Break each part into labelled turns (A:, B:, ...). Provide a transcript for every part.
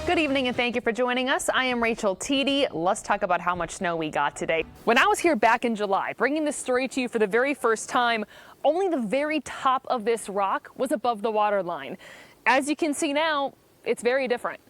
A: Good evening and thank you for joining us. I am Rachel Tiede. Let's talk about how much snow we got today. When I was here back in July, bringing this story to you for the very first time, only the very top of this rock was above the water line. As you can see now, it's very different.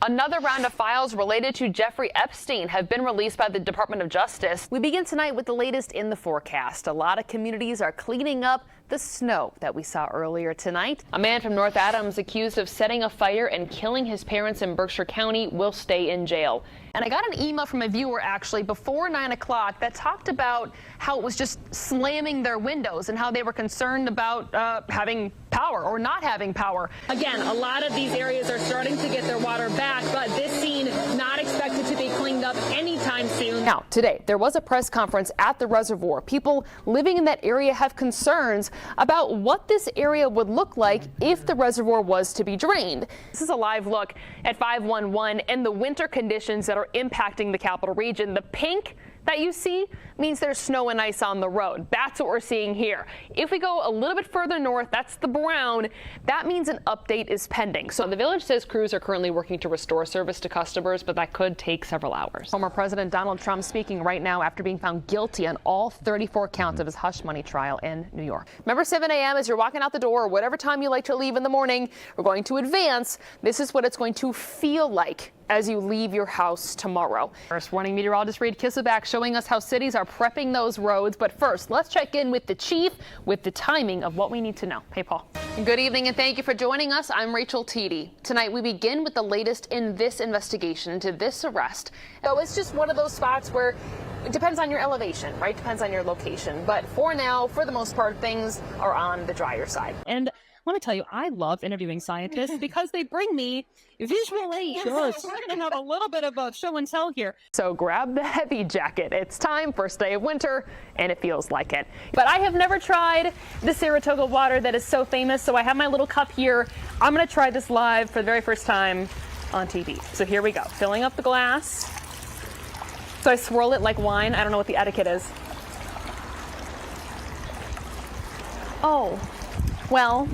A: Another round of files related to Jeffrey Epstein have been released by the Department of Justice. We begin tonight with the latest in the forecast. A lot of communities are cleaning up the snow that we saw earlier tonight. A man from North Adams accused of setting a fire and killing his parents in Berkshire County will stay in jail. And I got an email from a viewer actually before 9 o'clock that talked about how it was just slamming their windows and how they were concerned about having power or not having power. Again, a lot of these areas are starting to get their water back, but this scene not expected to be cleaned up anytime soon. Now, today, there was a press conference at the reservoir. People living in that area have concerns about what this area would look like if the reservoir was to be drained. This is a live look at 511 and the winter conditions that are impacting the capital region. The pink that you see means there's snow and ice on the road. That's what we're seeing here. If we go a little bit further north, that's the brown. That means an update is pending. So the village says crews are currently working to restore service to customers, but that could take several hours. Former President Donald Trump speaking right now after being found guilty on all 34 counts of his hush money trial in New York. Remember 7 a.m. as you're walking out the door or whatever time you like to leave in the morning, we're going to advance. This is what it's going to feel like as you leave your house tomorrow. First warning meteorologist Reid Kisselback showing us how cities are prepping those roads. But first, let's check in with the chief with the timing of what we need to know. Hey, Paul. Good evening and thank you for joining us. I'm Rachel Tiede. Tonight we begin with the latest in this investigation into this arrest. So it's just one of those spots where it depends on your elevation, right? Depends on your location. But for now, for the most part, things are on the drier side.
B: And let me tell you, I love interviewing scientists because they bring me visual aids. Sure. So we're going to have a little bit of a show and tell here.
A: So grab the heavy jacket. It's time, first day of winter, and it feels like it. But I have never tried the Saratoga water that is so famous, so I have my little cup here. I'm going to try this live for the very first time on TV. So here we go. Filling up the glass. So I swirl it like wine. I don't know what the etiquette is. Oh, well,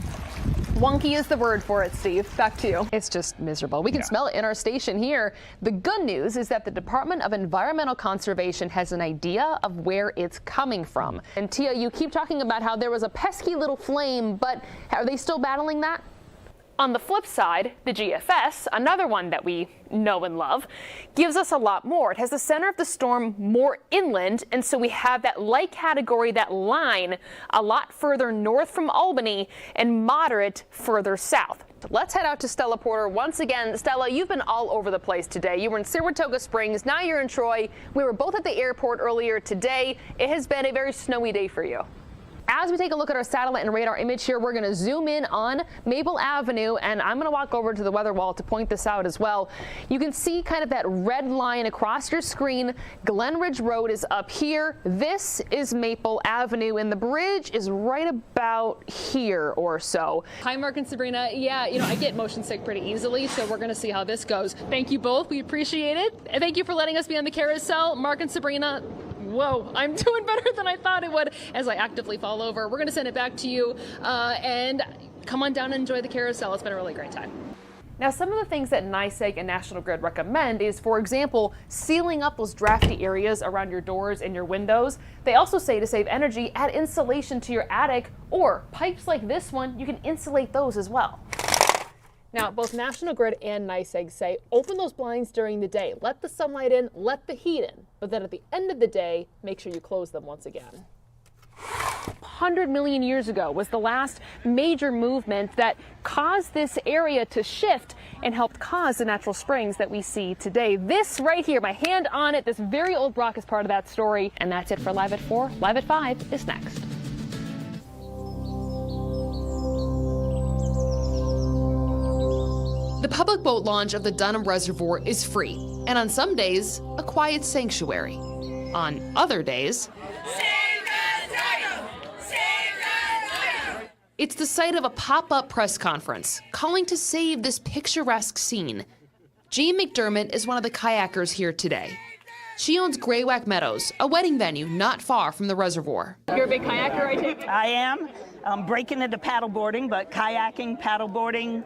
A: wonky is the word for it, Steve. Back to you. It's just miserable. We can smell it in our station here. The good news is that the Department of Environmental Conservation has an idea of where it's coming from. And Tia, you keep talking about how there was a pesky little flame, but are they still battling that? On the flip side, the GFS, another one that we know and love, gives us a lot more. It has the center of the storm more inland, and so we have that light category, that line, a lot further north from Albany and moderate further south. Let's head out to Stella Porter once again. Stella, you've been all over the place today. You were in Saratoga Springs, now you're in Troy. We were both at the airport earlier today. It has been a very snowy day for you. As we take a look at our satellite and radar image here, we're going to zoom in on Maple Avenue, and I'm going to walk over to the weather wall to point this out as well. You can see kind of that red line across your screen. Glen Ridge Road is up here. This is Maple Avenue, and the bridge is right about here or so.
B: Hi, Mark and Sabrina. Yeah, I get motion sick pretty easily, so we're going to see how this goes. Thank you both. We appreciate it. And thank you for letting us be on the carousel. Mark and Sabrina, whoa, I'm doing better than I thought it would as I actively fall over. We're going to send it back to you and come on down and enjoy the carousel. It's been a really great time.
A: Now, some of the things that NYSEG and National Grid recommend is, for example, sealing up those drafty areas around your doors and your windows. They also say to save energy, add insulation to your attic, or pipes like this one, you can insulate those as well. Now, both National Grid and NYSEG say open those blinds during the day. Let the sunlight in, let the heat in. But then at the end of the day, make sure you close them once again. 100 million years ago was the last major movement that caused this area to shift and helped cause the natural springs that we see today. This right here, my hand on it, this very old rock is part of that story. And that's it for Live at 4. Live at 5 is next. The public boat launch of the Dunham Reservoir is free, and on some days, a quiet sanctuary. On other days, it's the site of a pop-up press conference calling to save this picturesque scene. Jean McDermott is one of the kayakers here today. She owns Graywacke Meadows, a wedding venue not far from the reservoir.
B: You're a big kayaker, I take it?
C: I am. breaking into paddleboarding, but kayaking, paddleboarding.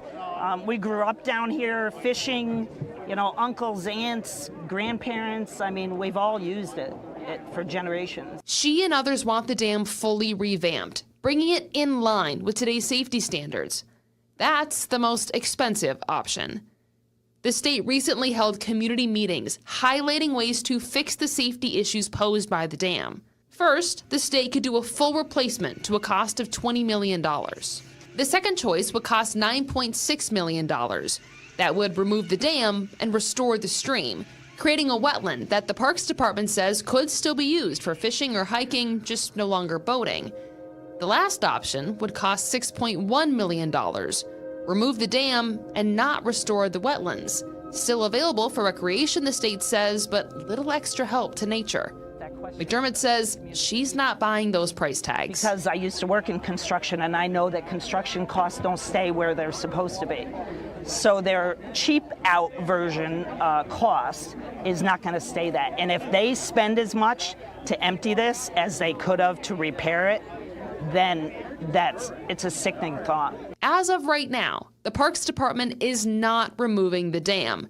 C: We grew up down here fishing, you know, uncles, aunts, grandparents. I mean, we've all used it for generations.
A: She and others want the dam fully revamped, bringing it in line with today's safety standards. That's the most expensive option. The state recently held community meetings highlighting ways to fix the safety issues posed by the dam. First, the state could do a full replacement to a cost of $20 million. The second choice would cost $9.6 million. That would remove the dam and restore the stream, creating a wetland that the Parks Department says could still be used for fishing or hiking, just no longer boating. The last option would cost $6.1 million. Remove the dam and not restore the wetlands. Still available for recreation, the state says, but little extra help to nature. McDermott says she's not buying those price tags.
C: Because I used to work in construction, and I know that construction costs don't stay where they're supposed to be. So their cheap out version cost is not going to stay that. And if they spend as much to empty this as they could have to repair it, then it's a sickening thought.
A: As of right now, the Parks Department is not removing the dam.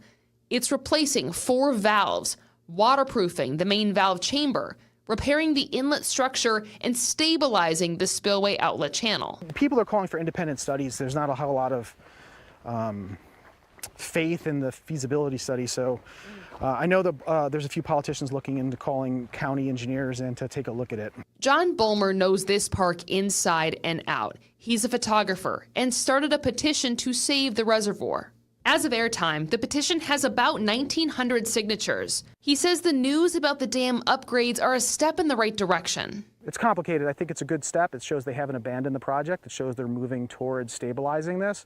A: It's replacing 4 valves, waterproofing the main valve chamber, repairing the inlet structure, and stabilizing the spillway outlet channel.
D: People are calling for independent studies. There's not a whole lot of faith in the feasibility study, so I know that there's a few politicians looking into calling county engineers in to take a look at it.
A: John Bulmer knows this park inside and out. He's a photographer and started a petition to save the reservoir. As of airtime, the petition has about 1,900 signatures. He says the news about the dam upgrades are a step in the right direction.
D: It's complicated. I think it's a good step. It shows they haven't abandoned the project. It shows they're moving towards stabilizing this.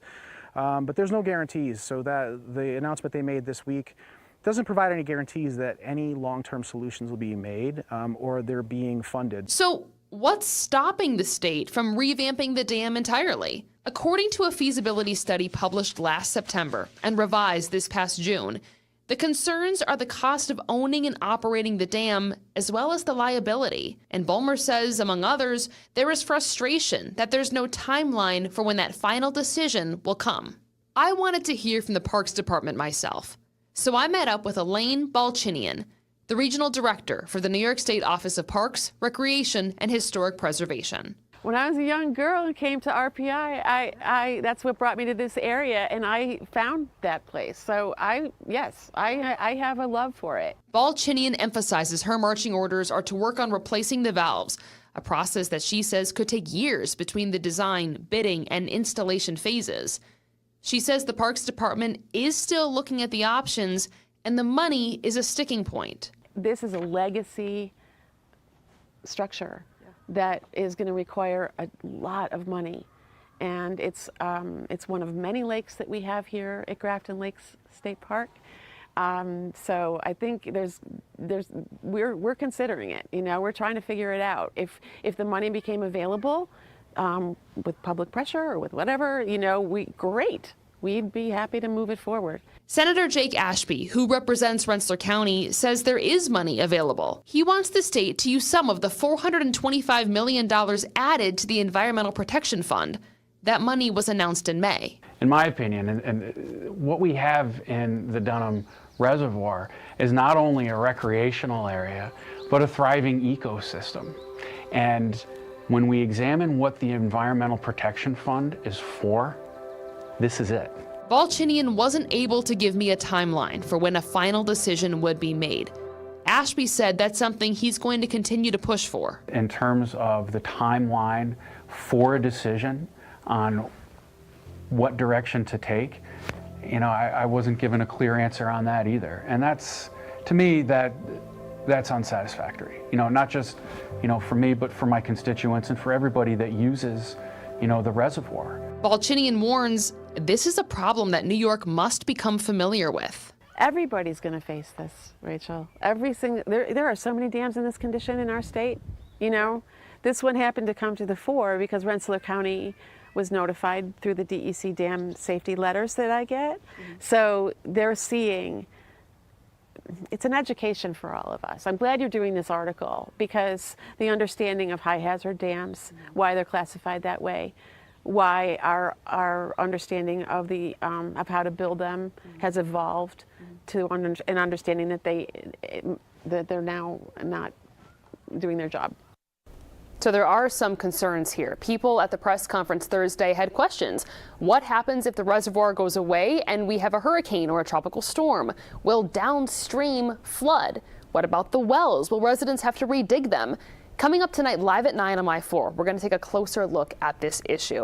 D: But there's no guarantees. So that the announcement they made this week doesn't provide any guarantees that any long-term solutions will be made or they're being funded.
A: So what's stopping the state from revamping the dam entirely? According to a feasibility study published last September and revised this past June, the concerns are the cost of owning and operating the dam, as well as the liability. And Bulmer says, among others, there is frustration that there's no timeline for when that final decision will come. I wanted to hear from the Parks Department myself, so I met up with Elaine Balchinian, the regional director for the New York State Office of Parks, Recreation, and Historic Preservation.
E: When I was a young girl and came to RPI, that's what brought me to this area, and I found that place. So I have a love for it.
A: Balchinian emphasizes her marching orders are to work on replacing the valves, a process that she says could take years between the design, bidding, and installation phases. She says the Parks Department is still looking at the options, and the money is a sticking point.
E: This is a legacy structure that is going to require a lot of money, and it's one of many lakes that we have here at Grafton Lakes State Park. So I think we're considering it. You know, we're trying to figure it out. If the money became available with public pressure or with whatever, you know, we'd be happy to move it forward.
A: Senator Jake Ashby, who represents Rensselaer County, says there is money available. He wants the state to use some of the $425 million added to the Environmental Protection Fund. That money was announced in May.
F: In my opinion, and what we have in the Dunham Reservoir is not only a recreational area, but a thriving ecosystem. And when we examine what the Environmental Protection Fund is for, this is it.
A: Balchinian wasn't able to give me a timeline for when a final decision would be made. Ashby said that's something he's going to continue to push for.
F: In terms of the timeline for a decision on what direction to take, you know, I wasn't given a clear answer on that either. And that's, to me, that's unsatisfactory. You know, not just, you know, for me, but for my constituents and for everybody that uses, you know, the reservoir.
A: Balchinian warns this is a problem that New York must become familiar with.
E: Everybody's going to face this, Rachel. There are so many dams in this condition in our state. You know, this one happened to come to the fore because Rensselaer County was notified through the DEC dam safety letters that I get. So they're seeing it's an education for all of us. I'm glad you're doing this article, because the understanding of high hazard dams, why they're classified that way, why our understanding of the of how to build them has evolved to an understanding that they're now not doing their job.
A: So there are some concerns here. People at the press conference Thursday had questions. What happens if the reservoir goes away and we have a hurricane or a tropical storm? Will downstream flood? What about the wells? Will residents have to redig them? Coming up tonight live at 9 on My 4, we're going to take a closer look at this issue.